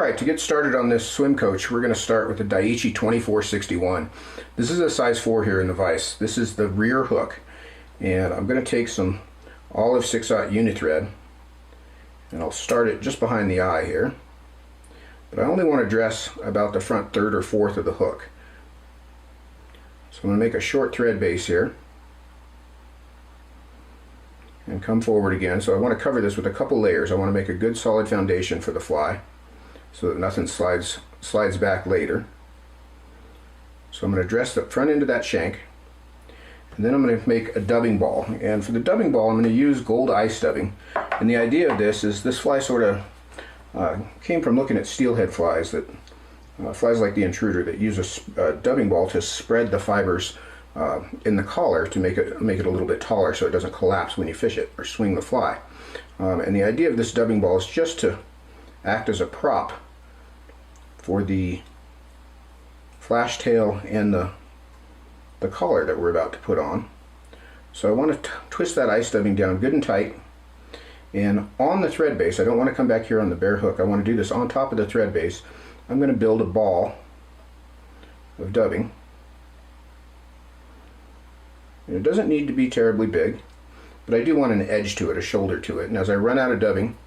Alright, to get started on this swim coach, we're going to start with the Daiichi 2461. This is a size 4 here in the vise. This is the rear hook. And I'm going to take some olive 6/0 unithread, and I'll start it just behind the eye here. But I only want to dress about the front third or fourth of the hook. So I'm going to make a short thread base here and come forward again. So I want to cover this with a couple layers. I want to make a good solid foundation for the fly so that nothing slides back later. So I'm going to dress the front end of that shank, and then I'm going to make a dubbing ball. And for the dubbing ball, I'm going to use gold ice dubbing. And the idea of this is this fly sort of came from looking at steelhead flies, that flies like the Intruder, that use a dubbing ball to spread the fibers in the collar to make it a little bit taller so it doesn't collapse when you fish it or swing the fly. And the idea of this dubbing ball is just to act as a prop for the flash tail and the collar that we're about to put on. So I want to twist that ice dubbing down good and tight, and on the thread base, I don't want to come back here on the bare hook, I want to do this on top of the thread base. I'm going to build a ball of dubbing. And it doesn't need to be terribly big, but I do want an edge to it, a shoulder to it, and as I run out of dubbing,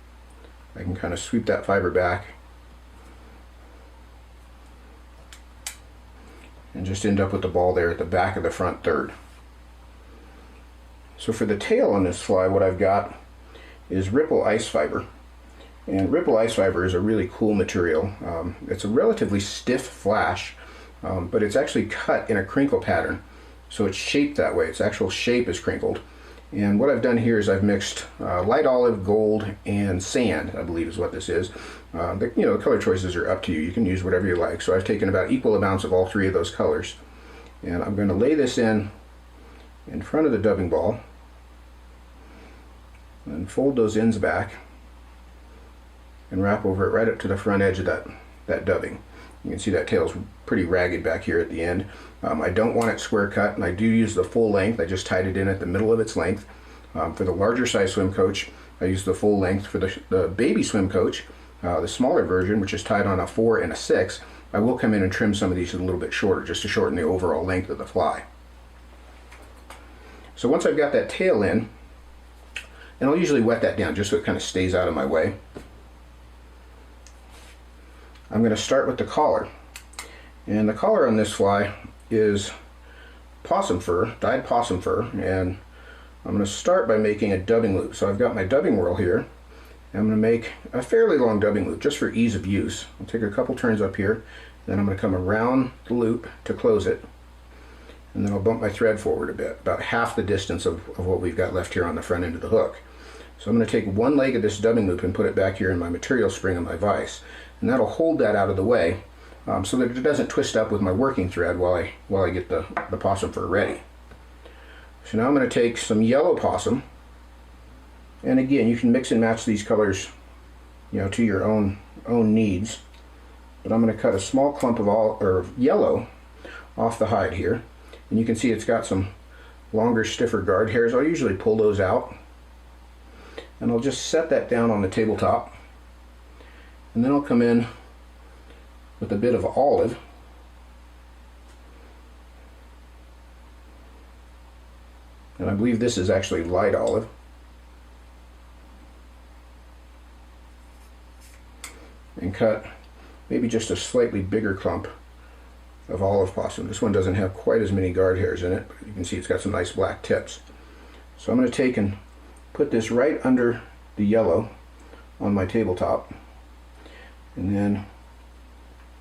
I can kind of sweep that fiber back and just end up with the ball there at the back of the front third. So for the tail on this fly, what I've got is ripple ice fiber. And ripple ice fiber is a really cool material. It's a relatively stiff flash, but it's actually cut in a crinkle pattern. So it's shaped that way. Its actual shape is crinkled. And what I've done here is I've mixed light olive, gold, and sand, I believe is what this is. The color choices are up to you. You can use whatever you like. So I've taken about equal amounts of all three of those colors. And I'm going to lay this in front of the dubbing ball and fold those ends back and wrap over it right up to the front edge of that dubbing. You can see that tail's pretty ragged back here at the end. I don't want it square cut, and I do use the full length. I just tied it in at the middle of its length. For the larger size swim coach, I use the full length. For the baby swim coach, the smaller version, which is tied on a 4 and a 6, I will come in and trim some of these a little bit shorter just to shorten the overall length of the fly. So once I've got that tail in, and I'll usually wet that down just so it kind of stays out of my way, I'm going to start with the collar. And the collar on this fly is possum fur, dyed possum fur, and I'm going to start by making a dubbing loop. So I've got my dubbing whirl here, and I'm going to make a fairly long dubbing loop just for ease of use. I'll take a couple turns up here, then I'm going to come around the loop to close it, and then I'll bump my thread forward a bit, about half the distance of what we've got left here on the front end of the hook. So I'm going to take one leg of this dubbing loop and put it back here in my material spring of my vise, and that'll hold that out of the way so that it doesn't twist up with my working thread while I get the possum fur ready. So now I'm going to take some yellow possum, and again, you can mix and match these colors, to your own needs. But I'm going to cut a small clump of yellow off the hide here, and you can see it's got some longer, stiffer guard hairs. I'll usually pull those out, and I'll just set that down on the tabletop, and then I'll come in with a bit of olive, and I believe this is actually light olive, and cut maybe just a slightly bigger clump of olive possum. This one doesn't have quite as many guard hairs in it, but you can see it's got some nice black tips. So I'm going to take and put this right under the yellow on my tabletop, and then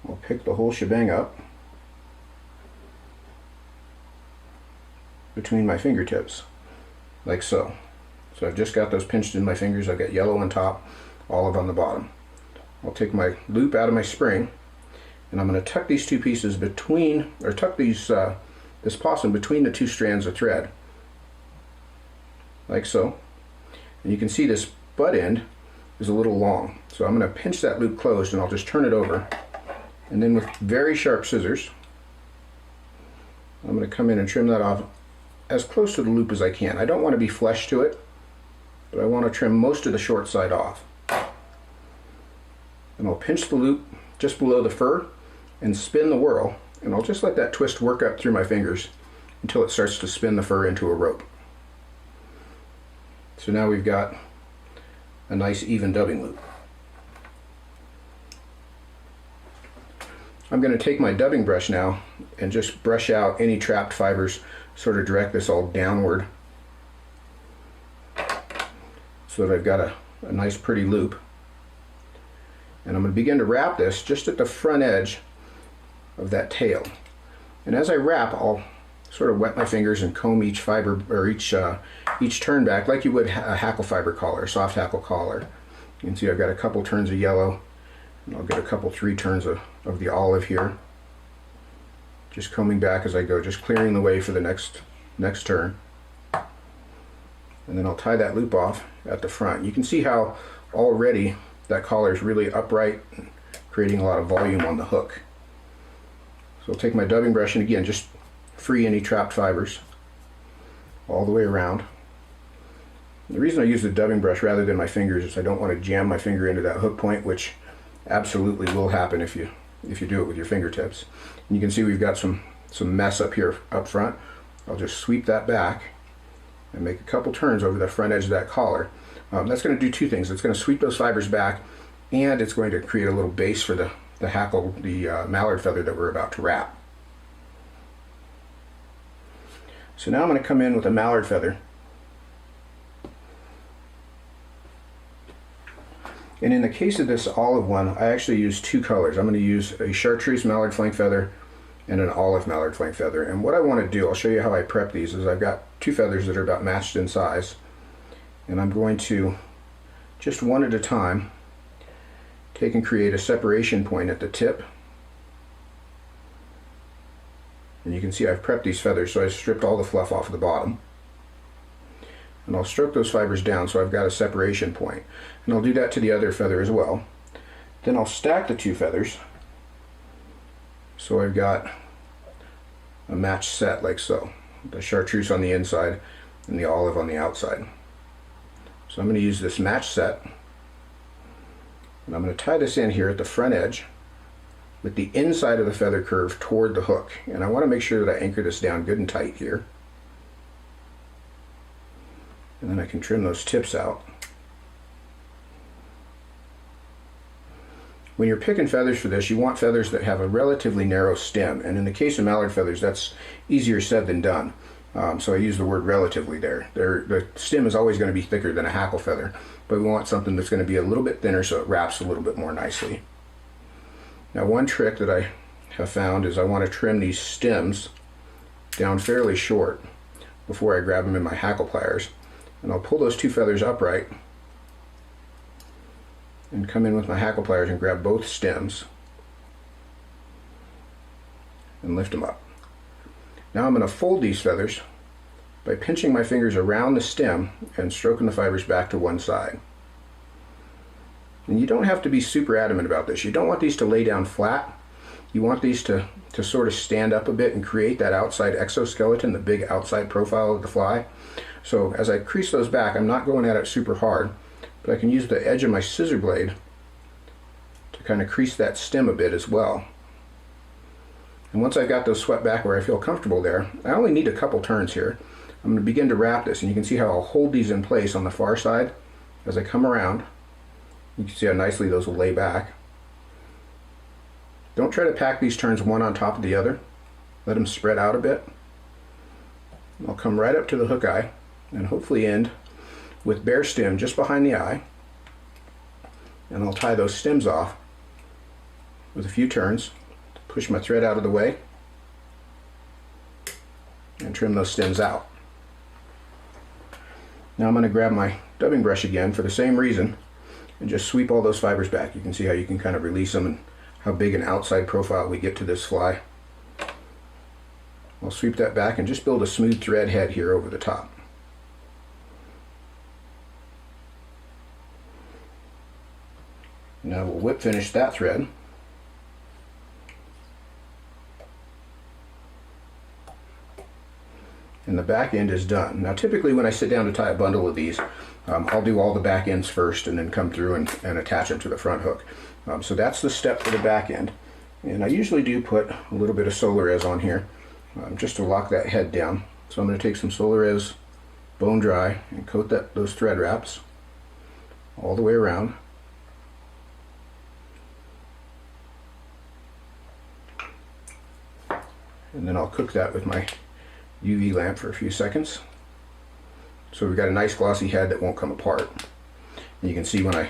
I'll pick the whole shebang up between my fingertips, like so. So I've just got those pinched in my fingers. I've got yellow on top, olive on the bottom. I'll take my loop out of my spring, and I'm going to tuck these two pieces between, or tuck this possum between the two strands of thread, like so. And you can see this butt end is a little long. So I'm going to pinch that loop closed, and I'll just turn it over. And then with very sharp scissors, I'm going to come in and trim that off as close to the loop as I can. I don't want to be flush to it, but I want to trim most of the short side off. and I'll pinch the loop just below the fur and spin the whirl, and I'll just let that twist work up through my fingers until it starts to spin the fur into a rope. So now we've got a nice even dubbing loop. I'm going to take my dubbing brush now and just brush out any trapped fibers, sort of direct this all downward so that I've got a nice pretty loop. And I'm going to begin to wrap this just at the front edge of that tail. And as I wrap, I'll sort of wet my fingers and comb each fiber, or each turn back like you would a hackle fiber collar, a soft hackle collar. You can see I've got a couple turns of yellow, and I'll get a couple, 3 turns of the olive here. Just combing back as I go, just clearing the way for the next turn. And then I'll tie that loop off at the front. You can see how already that collar is really upright, creating a lot of volume on the hook. So I'll take my dubbing brush and again just free any trapped fibers all the way around. The reason I use the dubbing brush rather than my fingers is I don't want to jam my finger into that hook point, which absolutely will happen if you do it with your fingertips. And you can see we've got some mess up here up front. I'll just sweep that back and make a couple turns over the front edge of that collar. That's going to do 2 things. It's going to sweep those fibers back, and it's going to create a little base for the hackle, the mallard feather that we're about to wrap. So now I'm going to come in with a mallard feather. And in the case of this olive one, I actually use 2 colors. I'm going to use a chartreuse mallard flank feather and an olive mallard flank feather. And what I want to do, I'll show you how I prep these, is I've got 2 feathers that are about matched in size. And I'm going to, just one at a time, take and create a separation point at the tip. And you can see I've prepped these feathers, so I stripped all the fluff off of the bottom. And I'll stroke those fibers down so I've got a separation point. And I'll do that to the other feather as well. Then I'll stack the 2 feathers so I've got a matched set like so. The chartreuse on the inside and the olive on the outside. So I'm going to use this matched set, and I'm going to tie this in here at the front edge with the inside of the feather curve toward the hook. And I want to make sure that I anchor this down good and tight here. And then I can trim those tips out. When you're picking feathers for this, you want feathers that have a relatively narrow stem. And in the case of mallard feathers, that's easier said than done. So I use the word relatively there. The stem is always going to be thicker than a hackle feather, but we want something that's going to be a little bit thinner so it wraps a little bit more nicely. Now, one trick that I have found is I want to trim these stems down fairly short before I grab them in my hackle pliers. And I'll pull those 2 feathers upright and come in with my hackle pliers and grab both stems and lift them up. Now I'm going to fold these feathers by pinching my fingers around the stem and stroking the fibers back to one side. And you don't have to be super adamant about this. You don't want these to lay down flat. You want these to sort of stand up a bit and create that outside exoskeleton, the big outside profile of the fly. So as I crease those back, I'm not going at it super hard, but I can use the edge of my scissor blade to kind of crease that stem a bit as well. And once I've got those swept back where I feel comfortable there, I only need a couple turns here. I'm going to begin to wrap this, and you can see how I'll hold these in place on the far side as I come around. You can see how nicely those will lay back. Don't try to pack these turns one on top of the other. Let them spread out a bit. I'll come right up to the hook eye and hopefully end with bare stem just behind the eye. And I'll tie those stems off with a few turns. Push my thread out of the way and trim those stems out. Now I'm going to grab my dubbing brush again for the same reason and just sweep all those fibers back. You can see how you can kind of release them and how big an outside profile we get to this fly. I'll sweep that back and just build a smooth thread head here over the top. Now we'll whip finish that thread. And the back end is done. Now typically when I sit down to tie a bundle of these, I'll do all the back ends first and then come through and attach them to the front hook. So that's the step for the back end. And I usually do put a little bit of Solarez on here just to lock that head down. So I'm going to take some Solarez bone dry and coat those thread wraps all the way around. And then I'll cook that with my UV lamp for a few seconds. So we've got a nice glossy head that won't come apart. And you can see when I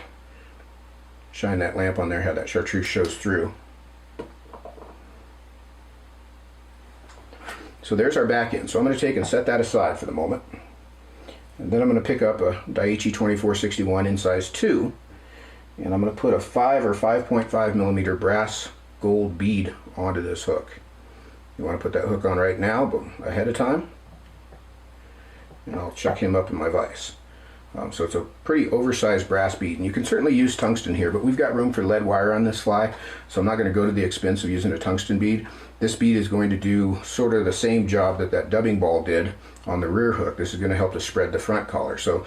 shine that lamp on there how that chartreuse shows through. So there's our back end. So I'm going to take and set that aside for the moment. And then I'm going to pick up a Daiichi 2461 in size 2. And I'm going to put a 5 or 5.5 millimeter brass gold bead onto this hook. You want to put that hook on right now, but ahead of time. And I'll chuck him up in my vise. So it's a pretty oversized brass bead, and you can certainly use tungsten here, but we've got room for lead wire on this fly, so I'm not going to go to the expense of using a tungsten bead. This bead is going to do sort of the same job that dubbing ball did on the rear hook. This is going to help to spread the front collar. So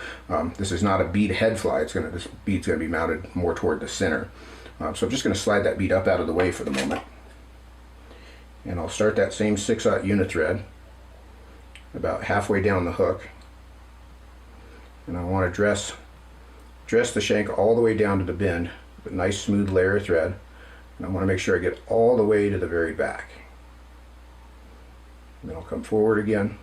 this is not a bead head fly. This bead's going to be mounted more toward the center. So I'm just going to slide that bead up out of the way for the moment. And I'll start that same 6/0 unithread about halfway down the hook. And I want to dress the shank all the way down to the bend with a nice smooth layer of thread. And I want to make sure I get all the way to the very back. And then I'll come forward again.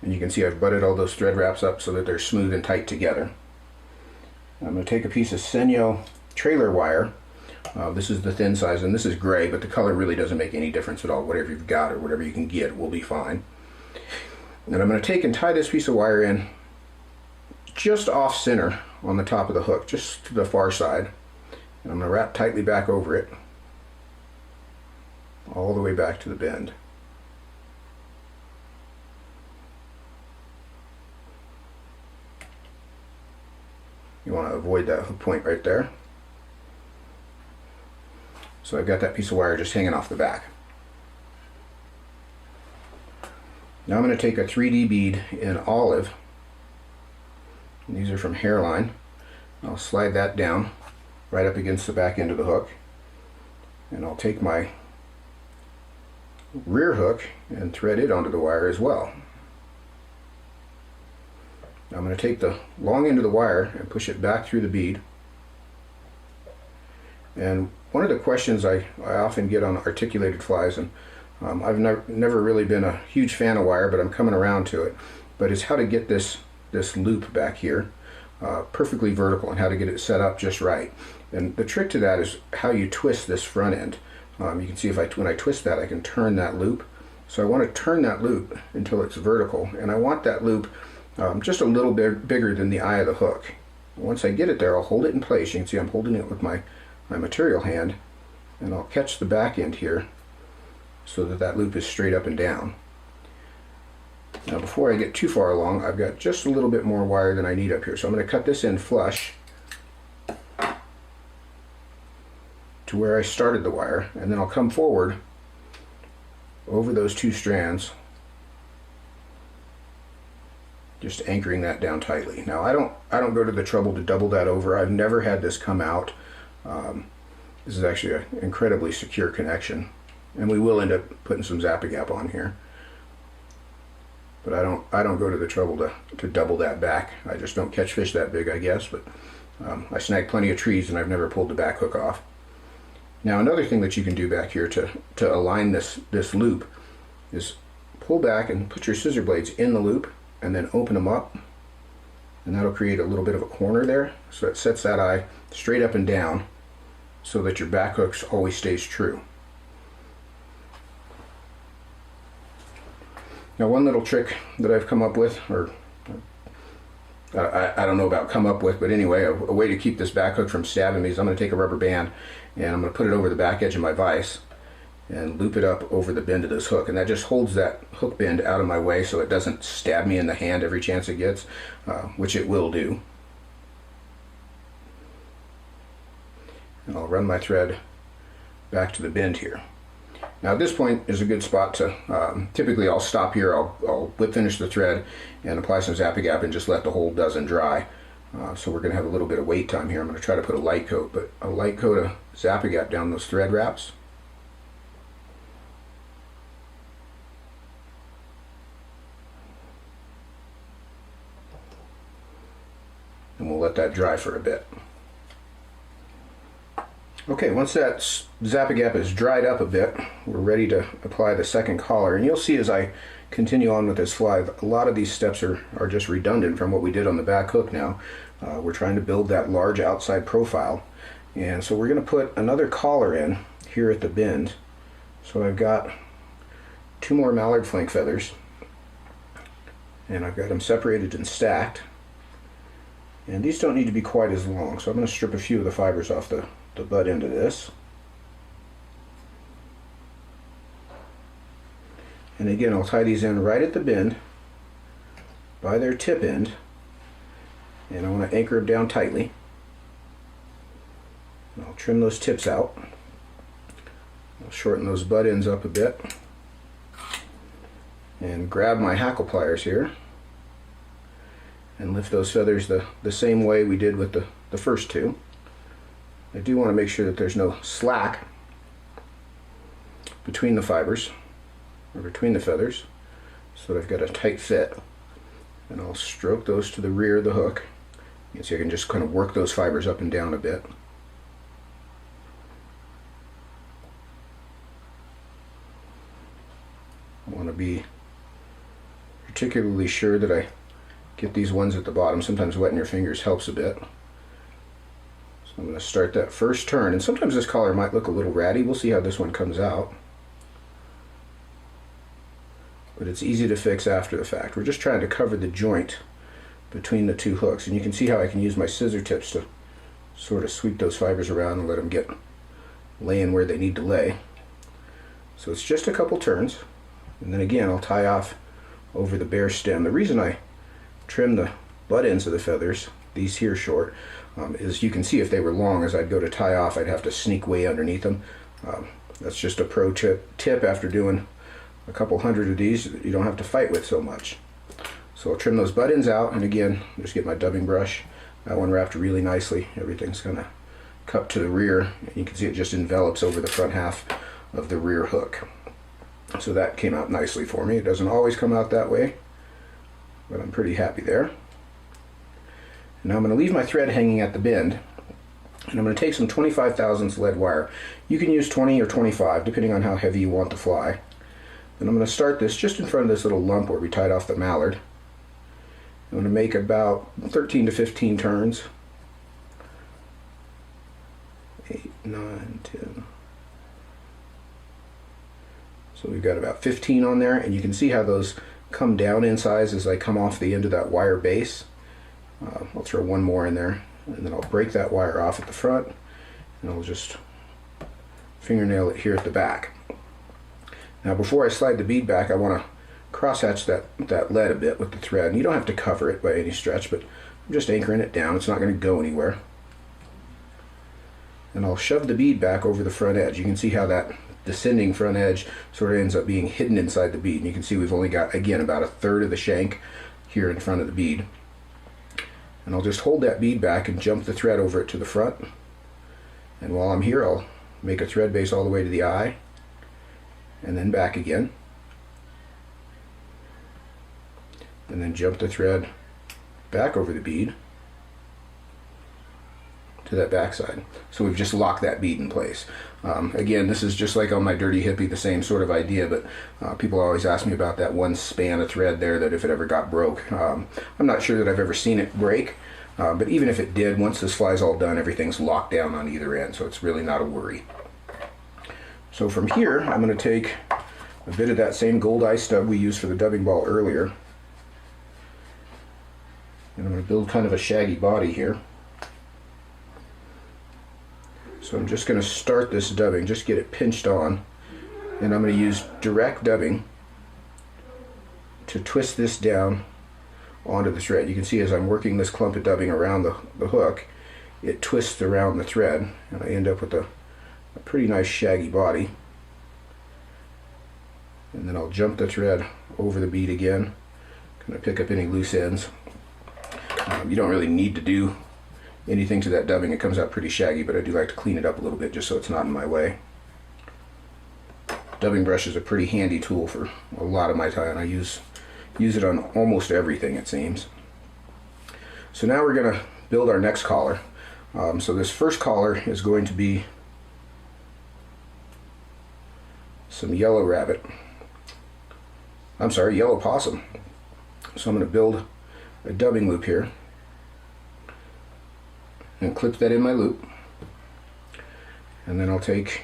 And you can see I've butted all those thread wraps up so that they're smooth and tight together. I'm going to take a piece of Senyo trailer wire. This is the thin size, and this is gray, but the color really doesn't make any difference at all. Whatever you've got or whatever you can get will be fine. And I'm going to take and tie this piece of wire in just off center on the top of the hook, just to the far side. And I'm going to wrap tightly back over it, all the way back to the bend. You want to avoid that hook point right there. So I've got that piece of wire just hanging off the back. Now I'm going to take a 3D bead in olive. And these are from Hairline. I'll slide that down right up against the back end of the hook. And I'll take my rear hook and thread it onto the wire as well. Now I'm going to take the long end of the wire and push it back through the bead. And one of the questions I often get on articulated flies, and I've never really been a huge fan of wire, but I'm coming around to it, but is how to get this loop back here perfectly vertical and how to get it set up just right. And the trick to that is how you twist this front end. You can see when I twist that, I can turn that loop. So I want to turn that loop until it's vertical, and I want that loop just a little bit bigger than the eye of the hook. Once I get it there, I'll hold it in place. You can see I'm holding it with my material hand, and I'll catch the back end here so that loop is straight up and down. Now before I get too far along, I've got just a little bit more wire than I need up here, so I'm going to cut this in flush to where I started the wire, and then I'll come forward over those two strands, just anchoring that down tightly. Now I don't go to the trouble to double that over. I've never had this come out. This is actually an incredibly secure connection, and we will end up putting some Zap-A-Gap on here. But I don't go to the trouble to double that back. I just don't catch fish that big, I guess. But I snag plenty of trees, and I've never pulled the back hook off. Now another thing that you can do back here to align this loop is pull back and put your scissor blades in the loop, and then open them up, and that'll create a little bit of a corner there, so it sets that eye straight up and down so that your back hook always stays true. Now one little trick that I've come up with, or I don't know about come up with, but anyway, a way to keep this back hook from stabbing me is I'm going to take a rubber band and I'm going to put it over the back edge of my vise and loop it up over the bend of this hook, and that just holds that hook bend out of my way so it doesn't stab me in the hand every chance it gets, which it will do. And I'll run my thread back to the bend here. Now at this point is a good spot to, typically I'll stop here, I'll whip finish the thread and apply some Zap-A-Gap and just let the whole dozen dry. So we're going to have a little bit of wait time here. I'm going to try to put a light coat, but a light coat of Zap-A-Gap down those thread wraps. And we'll let that dry for a bit. Okay, once that Zap-A-Gap is dried up a bit, we're ready to apply the second collar. And you'll see as I continue on with this fly, a lot of these steps are just redundant from what we did on the back hook now. We're trying to build that large outside profile. And so we're going to put another collar in here at the bend. So I've got 2 more mallard flank feathers. And I've got them separated and stacked. And these don't need to be quite as long, so I'm going to strip a few of the fibers off the butt end of this. And again, I'll tie these in right at the bend by their tip end, and I want to anchor them down tightly. And I'll trim those tips out. I'll shorten those butt ends up a bit and grab my hackle pliers here and lift those feathers the same way we did with the first two. I do want to make sure that there's no slack between the fibers, or between the feathers, so that I've got a tight fit. And I'll stroke those to the rear of the hook. You can see I can just kind of work those fibers up and down a bit. I want to be particularly sure that I get these ones at the bottom. Sometimes wetting your fingers helps a bit. So I'm going to start that first turn, and sometimes this collar might look a little ratty. We'll see how this one comes out. But it's easy to fix after the fact. We're just trying to cover the joint between the two hooks, and you can see how I can use my scissor tips to sort of sweep those fibers around and let them get laying where they need to lay. So it's just a couple turns, and then again I'll tie off over the bare stem. The reason I trim the butt ends of the feathers, these here short, is you can see if they were long, as I'd go to tie off, I'd have to sneak way underneath them. That's just a pro tip after doing a couple hundred of these. You don't have to fight with so much. So I'll trim those butt ends out, and again, just get my dubbing brush. That one wrapped really nicely. Everything's kind of cupped to the rear. You can see it just envelops over the front half of the rear hook. So that came out nicely for me. It doesn't always come out that way, but I'm pretty happy there. Now I'm going to leave my thread hanging at the bend, and I'm going to take some 25 thousandths lead wire. You can use 20 or 25 depending on how heavy you want the fly. And I'm going to start this just in front of this little lump where we tied off the mallard. I'm going to make about 13 to 15 turns. 8, 9, 10. So we've got about 15 on there, and you can see how those come down in size as I come off the end of that wire base. I'll throw one more in there, and then I'll break that wire off at the front, and I'll just fingernail it here at the back. Now before I slide the bead back, I want to crosshatch that lead a bit with the thread. And you don't have to cover it by any stretch, but I'm just anchoring it down. It's not going to go anywhere. And I'll shove the bead back over the front edge. You can see how that descending front edge sort of ends up being hidden inside the bead. And you can see we've only got, again, about a third of the shank here in front of the bead. And I'll just hold that bead back and jump the thread over it to the front. And while I'm here, I'll make a thread base all the way to the eye, and then back again. And then jump the thread back over the bead to that back side. So we've just locked that bead in place. Again, this is just like on my Dirty Hippie, the same sort of idea, but people always ask me about that one span of thread there, that if it ever got broke. I'm not sure that I've ever seen it break, but even if it did, once this fly's all done, everything's locked down on either end, so it's really not a worry. So from here, I'm going to take a bit of that same gold eye stub we used for the dubbing ball earlier, and I'm going to build kind of a shaggy body here. So I'm just going to start this dubbing, just get it pinched on, and I'm going to use direct dubbing to twist this down onto the thread. You can see as I'm working this clump of dubbing around the hook, it twists around the thread, and I end up with a a pretty nice shaggy body. And then I'll jump the thread over the bead again, kind of pick up any loose ends. You don't really need to do anything to that dubbing. It comes out pretty shaggy, but I do like to clean it up a little bit just so it's not in my way. Dubbing brush is a pretty handy tool for a lot of my tie, and I use it on almost everything, it seems. So now we're going to build our next collar. So this first collar is going to be some yellow rabbit. I'm sorry, yellow possum. So I'm going to build a dubbing loop here and clip that in my loop. And then I'll take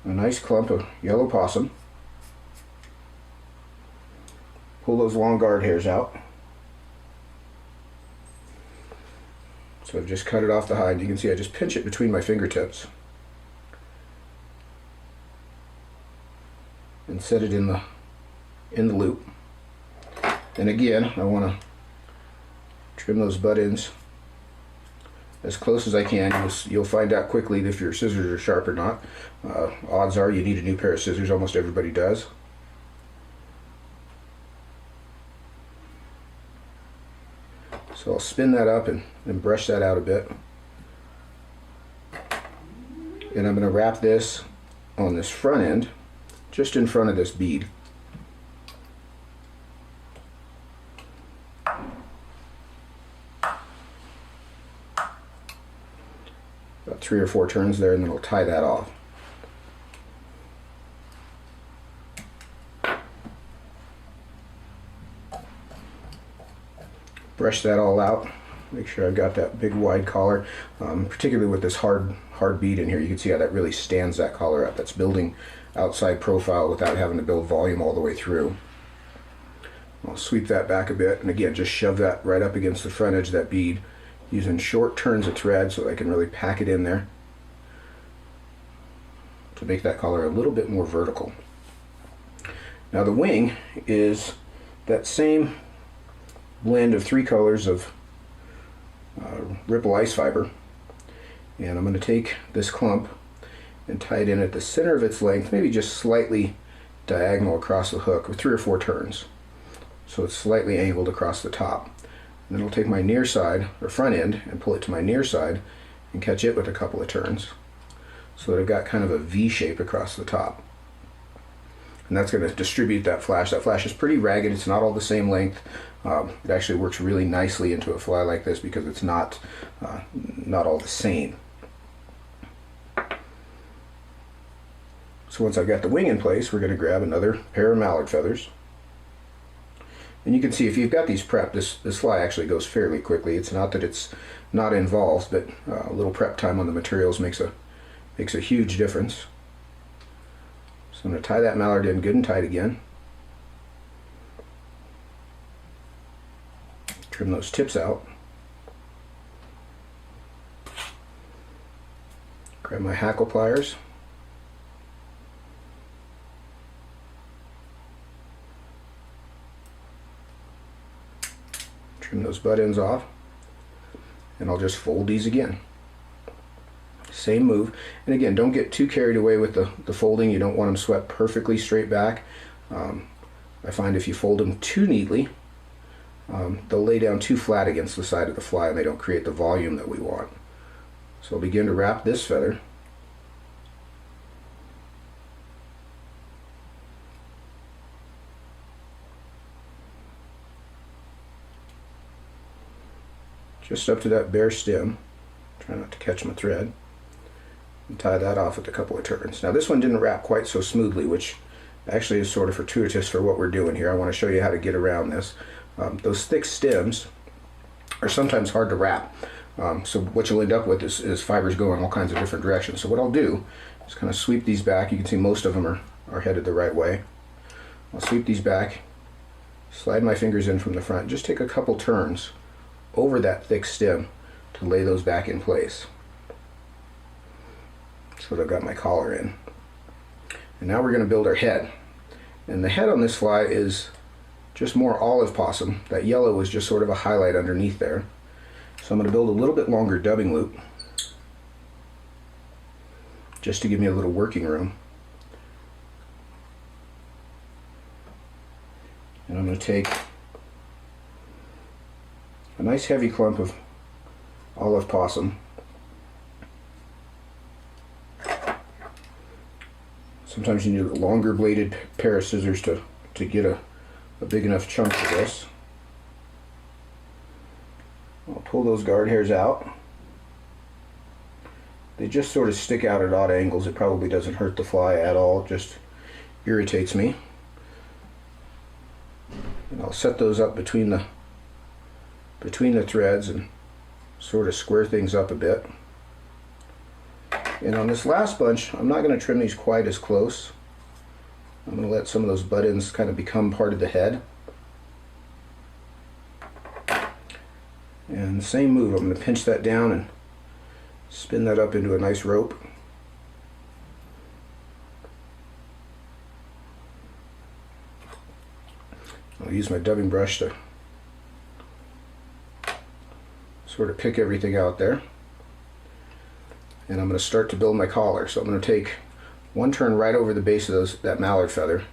a nice clump of yellow possum, pull those long guard hairs out. So I've just cut it off the hide. You can see I just pinch it between my fingertips and set it in the loop. And again, I want to trim those butt ends as close as I can. You'll find out quickly if your scissors are sharp or not. Odds are you need a new pair of scissors. Almost everybody does. So I'll spin that up and brush that out a bit. And I'm going to wrap this on this front end, just in front of this bead. About 3 or 4 turns there, and then I'll tie that off. Brush that all out. Make sure I've got that big wide collar, particularly with this hard bead in here. You can see how that really stands that collar up. That's building outside profile without having to build volume all the way through. I'll sweep that back a bit, and again, just shove that right up against the front edge of that bead, using short turns of thread so I can really pack it in there to make that collar a little bit more vertical. Now the wing is that same blend of 3 colors of ripple ice fiber, and I'm going to take this clump and tie it in at the center of its length, maybe just slightly diagonal across the hook with 3 or 4 turns, so it's slightly angled across the top. And then I'll take my near side or front end and pull it to my near side and catch it with a couple of turns, so that I've got kind of a V shape across the top. And that's going to distribute that flash. That flash is pretty ragged. It's not all the same length. It actually works really nicely into a fly like this because it's not all the same. So once I've got the wing in place, we're going to grab another pair of mallard feathers. And you can see if you've got these prepped, this fly actually goes fairly quickly. It's not that it's not involved, but a little prep time on the materials makes a huge difference. So I'm going to tie that mallard in good and tight again. Trim those tips out. Grab my hackle pliers. Trim those butt ends off. And I'll just fold these again. Same move. And again, don't get too carried away with the folding. You don't want them swept perfectly straight back. I find if you fold them too neatly, they'll lay down too flat against the side of the fly and they don't create the volume that we want. So I'll begin to wrap this feather. Just up to that bare stem. Try not to catch my thread. And tie that off with a couple of turns. Now this one didn't wrap quite so smoothly, which actually is sort of fortuitous for what we're doing here. I want to show you how to get around this. Those thick stems are sometimes hard to wrap. So what you'll end up with is fibers going all kinds of different directions. So what I'll do is kind of sweep these back. You can see most of them are headed the right way. I'll sweep these back, slide my fingers in from the front, just take a couple turns over that thick stem to lay those back in place. So that I've got my collar in. And now we're going to build our head. And the head on this fly is just more olive possum. That yellow is just sort of a highlight underneath there. So So I'm going to build a little bit longer dubbing loop just to give me a little working room. And I'm going to take a nice heavy clump of olive possum. Sometimes you need a longer bladed pair of scissors to get a big enough chunk of this. I'll pull those guard hairs out. They just sort of stick out at odd angles. It probably doesn't hurt the fly at all, it just irritates me. And I'll set those up between the threads and sort of square things up a bit. And on this last bunch, I'm not going to trim these quite as close. I'm going to let some of those butt ends kind of become part of the head. And the same move, I'm going to pinch that down and spin that up into a nice rope. I'll use my dubbing brush to sort of pick everything out there. And I'm going to start to build my collar. So I'm going to take one turn right over the base of that mallard feather,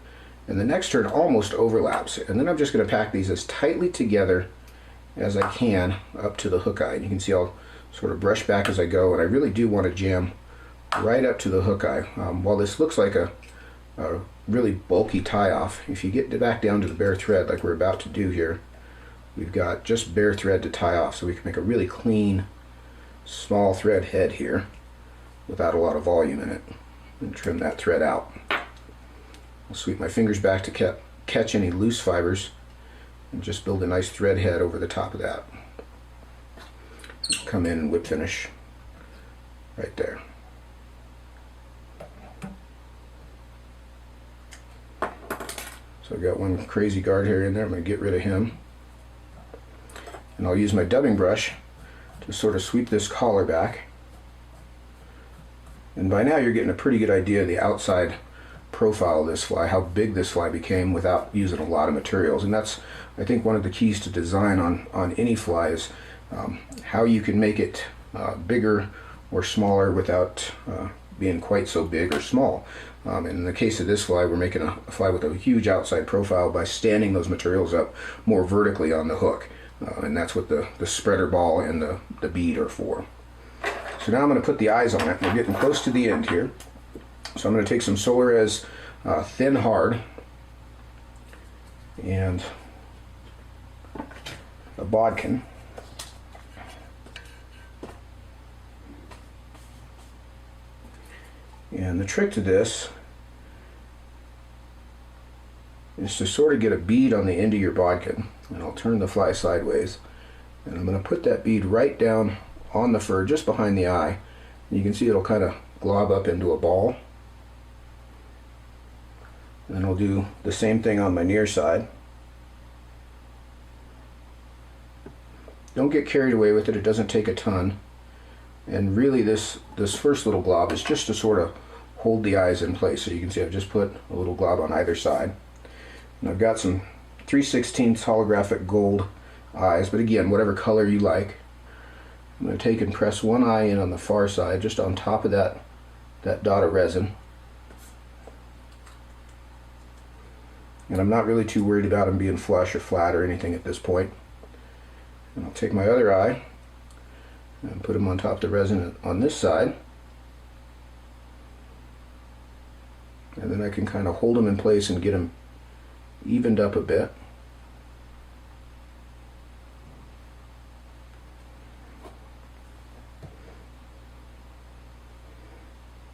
and the next turn almost overlaps. And then I'm just going to pack these as tightly together as I can up to the hook eye. And you can see I'll sort of brush back as I go, and I really do want to jam right up to the hook eye. While this looks like a really bulky tie-off, if you get back down to the bare thread like we're about to do here, we've got just bare thread to tie off, so we can make a really clean small thread head here without a lot of volume in it, and trim that thread out. I'll sweep my fingers back to catch any loose fibers and just build a nice thread head over the top of that. Come in and whip finish right there. So I've got one crazy guard hair in there. I'm going to get rid of him. And I'll use my dubbing brush to sort of sweep this collar back. And by now you're getting a pretty good idea of the outside profile of this fly, how big this fly became without using a lot of materials. And that's, I think, one of the keys to design on any fly is how you can make it bigger or smaller without being quite so big or small. And in the case of this fly, we're making a fly with a huge outside profile by standing those materials up more vertically on the hook. And that's what the spreader ball and the bead are for. So now I'm going to put the eyes on it. We're getting close to the end here. So I'm going to take some Solares Thin Hard and a bodkin. And the trick to this is to sort of get a bead on the end of your bodkin. And I'll turn the fly sideways. And I'm going to put that bead right down on the fur, just behind the eye. And you can see it'll kind of glob up into a ball. And then I'll do the same thing on my near side. Don't get carried away with it, it doesn't take a ton. And really this first little glob is just to sort of hold the eyes in place. So you can see I've just put a little glob on either side. And I've got some 3/16 holographic gold eyes, but again, whatever color you like. I'm going to take and press one eye in on the far side, just on top of that dot of resin. And I'm not really too worried about them being flush or flat or anything at this point. And I'll take my other eye and put them on top of the resin on this side. And then I can kind of hold them in place and get them evened up a bit.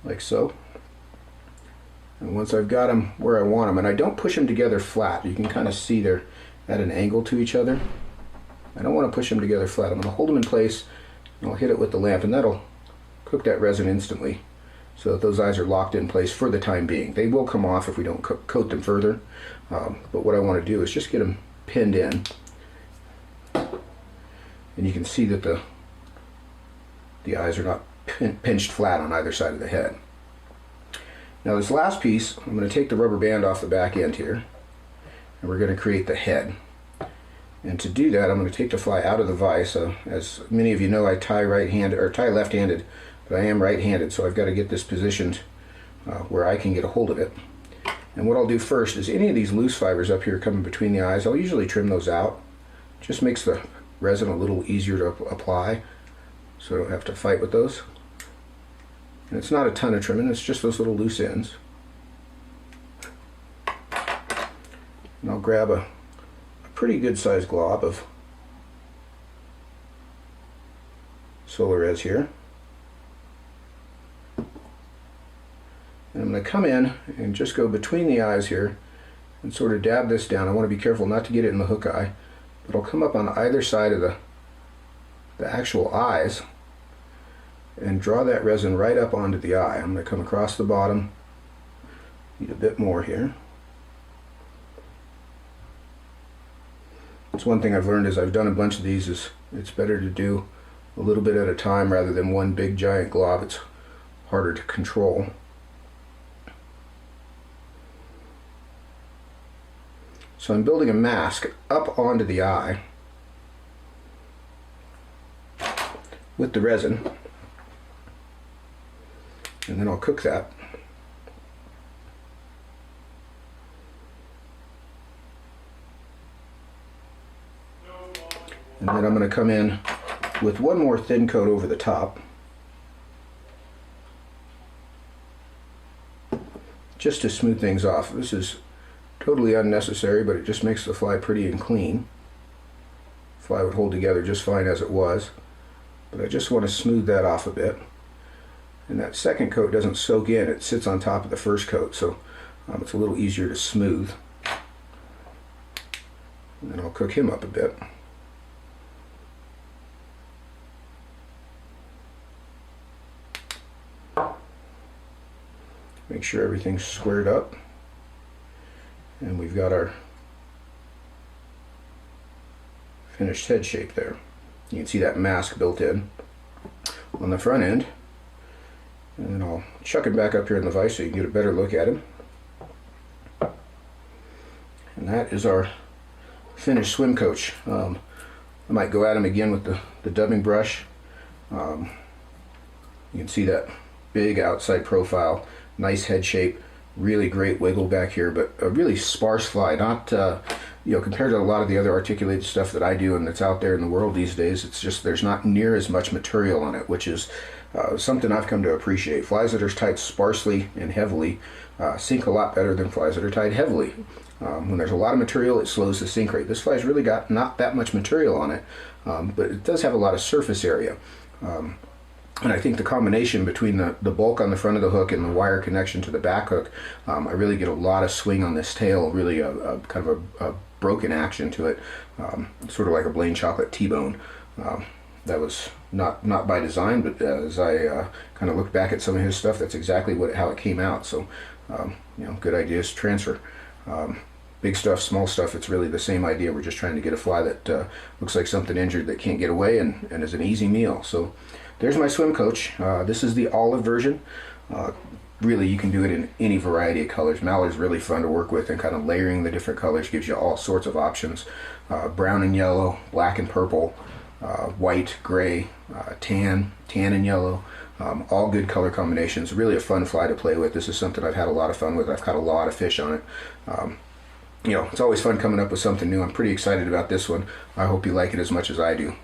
Like so. And once I've got them where I want them, and I don't push them together flat, you can kind of see they're at an angle to each other. I don't want to push them together flat. I'm going to hold them in place, and I'll hit it with the lamp, and that'll cook that resin instantly so that those eyes are locked in place for the time being. They will come off if we don't coat them further, but what I want to do is just get them pinned in. And you can see that the eyes are not pinched flat on either side of the head. Now this last piece, I'm going to take the rubber band off the back end here, and we're going to create the head. And to do that, I'm going to take the fly out of the vise. As many of you know, I tie right-handed or tie left-handed, but I am right-handed, so I've got to get this positioned where I can get a hold of it. And what I'll do first is any of these loose fibers up here coming between the eyes, I'll usually trim those out. Just makes the resin a little easier to apply, so I don't have to fight with those. And it's not a ton of trimming, it's just those little loose ends. And I'll grab a pretty good sized glob of Solarez here. And I'm going to come in and just go between the eyes here and sort of dab this down. I want to be careful not to get it in the hook eye, but I'll come up on either side of the actual eyes and draw that resin right up onto the eye. I'm going to come across the bottom, need a bit more here. That's one thing I've learned as I've done a bunch of these, is it's better to do a little bit at a time rather than one big giant glob. It's harder to control. So I'm building a mask up onto the eye with the resin, and then I'll cook that. And then I'm going to come in with one more thin coat over the top, just to smooth things off. This is totally unnecessary, but it just makes the fly pretty and clean. The fly would hold together just fine as it was, but I just want to smooth that off a bit. And that second coat doesn't soak in, it sits on top of the first coat, so it's a little easier to smooth. And then I'll cook him up a bit. Make sure everything's squared up. And we've got our finished head shape there. You can see that mask built in on the front end. And then I'll chuck him back up here in the vise so you can get a better look at him. And that is our finished swim coach. I might go at him again with the dubbing brush. You can see that big outside profile, nice head shape. Really great wiggle back here, but a really sparse fly. Not, compared to a lot of the other articulated stuff that I do and that's out there in the world these days, it's just there's not near as much material on it, which is something I've come to appreciate. Flies that are tied sparsely and heavily sink a lot better than flies that are tied heavily. When there's a lot of material, it slows the sink rate. This fly's really got not that much material on it, but it does have a lot of surface area. And I think the combination between the bulk on the front of the hook and the wire connection to the back hook, I really get a lot of swing on this tail, really a kind of a broken action to it, sort of like a Blaine Chocolate T-bone. That was not by design, but as I kind of look back at some of his stuff, that's exactly how it came out. So, good ideas transfer. Big stuff, small stuff, it's really the same idea. We're just trying to get a fly that looks like something injured that can't get away and is an easy meal. So there's my swim coach. This is the olive version. Really, you can do it in any variety of colors. Mallard's really fun to work with, and kind of layering the different colors gives you all sorts of options. Brown and yellow, black and purple, white, gray, tan and yellow. All good color combinations. Really a fun fly to play with. This is something I've had a lot of fun with. I've caught a lot of fish on it. It's always fun coming up with something new. I'm pretty excited about this one. I hope you like it as much as I do.